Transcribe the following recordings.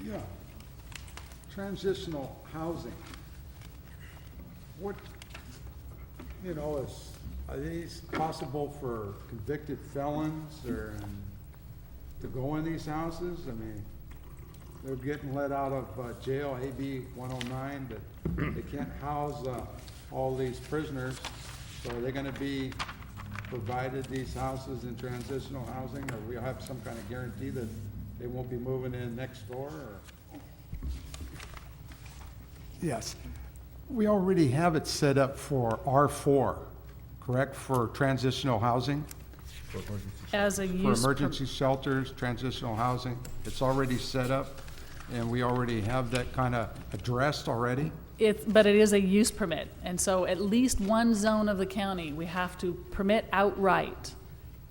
Yeah. Transitional housing. What, are these possible for convicted felons or to go in these houses? I mean, they're getting let out of jail, AB 109, that they can't house all these prisoners. So are they gonna be provided these houses in transitional housing, or we have some kind of guarantee that they won't be moving in next door, or? Yes. We already have it set up for R4, correct, for transitional housing? As a For use. emergency shelters, transitional housing. It's already set up, and we already have that kind of addressed already. But it is a use permit, and so at least one zone of the county, we have to permit outright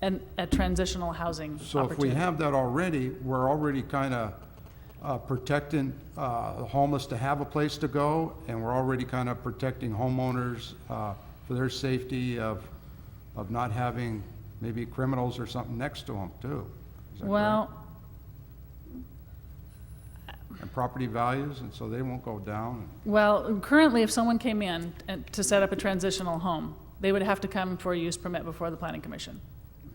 a transitional housing So if we opportunity. have that already, we're already kind of protecting the homeless to have a place to go, and we're already kind of protecting homeowners for their safety of not having maybe criminals or something next to them too. Is that Well, correct? And property values, and so they won't go down. currently, if someone came in to set up a transitional home, they would have to come for a use permit before the planning commission.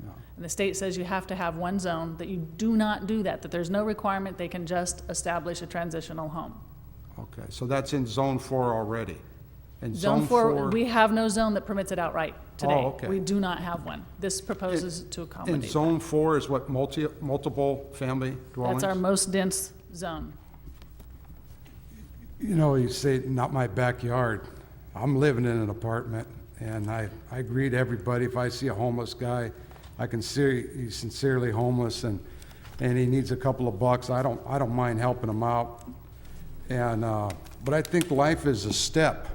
Yeah. And the state says you have to have one zone, that you do not do that there's no requirement, they can just establish a transitional home. Okay, so that's in zone 4 already. In Zone 4, we have no zone that permits it outright today. Oh, okay. We do not have one. This proposes to In accommodate that. zone 4 is what, multiple family dwellings? That's our most dense zone. You say, not my backyard. I'm living in an apartment, and I greet everybody. If I see a homeless guy, I can see he's sincerely homeless, and he needs a couple of bucks. I don't mind helping him out. And, but I think life is a step.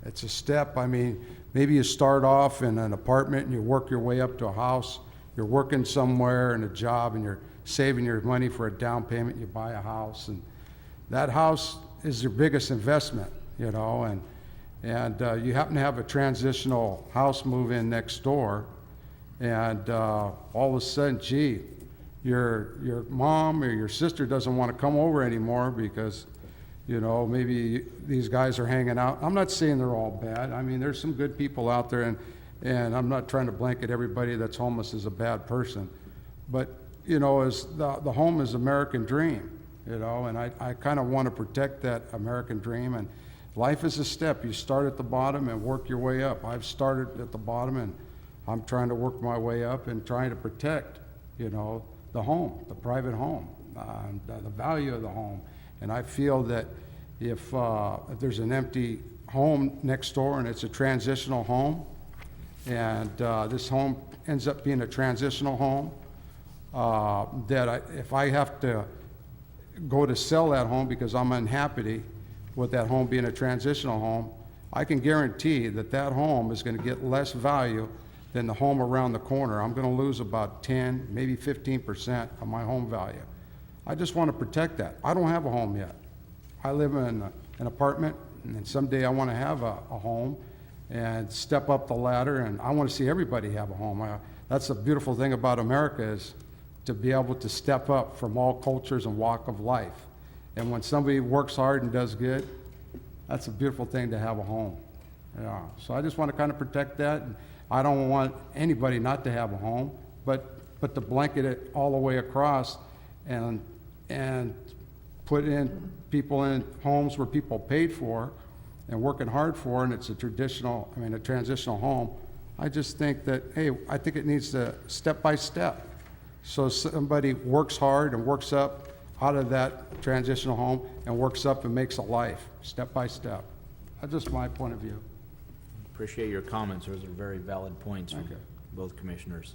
It's a step. I mean, maybe you start off in an apartment and you work your way up to a house. You're working somewhere in a job, and you're saving your money for a down payment. You buy a house, and that house is your biggest investment, and you happen to have a transitional house move in next door, and all of a sudden, gee, your mom or your sister doesn't want to come over anymore because, maybe these guys are hanging out. I'm not saying they're all bad. I mean, there's some good people out there, and I'm not trying to blanket everybody that's homeless as a bad person. But, as the home is American dream, and I kind of want to protect that American dream. And life is a step. You start at the bottom and work your way up. I've started at the bottom, and I'm trying to work my way up and trying to protect, the home, the private home, the value of the home. And I feel that if there's an empty home next door and it's a transitional home, and this home ends up being a transitional home, if I have to go to sell that home because I'm unhappy with that home being a transitional home, I can guarantee that that home is going to get less value than the home around the corner. I'm going to lose about 10, maybe 15% of my home value. I just want to protect that. I don't have a home yet. I live in an apartment, and someday I want to have a home and step up the ladder, and I want to see everybody have a home. That's the beautiful thing about America, is to be able to step up from all cultures and walk of life. And when somebody works hard and does good, that's a beautiful thing to have a home. Yeah. So I just want to kind of protect that. And I don't want anybody not to have a home, but to blanket it all the way across and put in people in homes where people paid for and working hard for, and it's a transitional home. I just think that, hey, I think it needs to step by step. So somebody works hard and works up out of that transitional home and works up and makes a life, step by step. That's just my point of view. Appreciate your comments. Those are very valid points from Okay. both commissioners.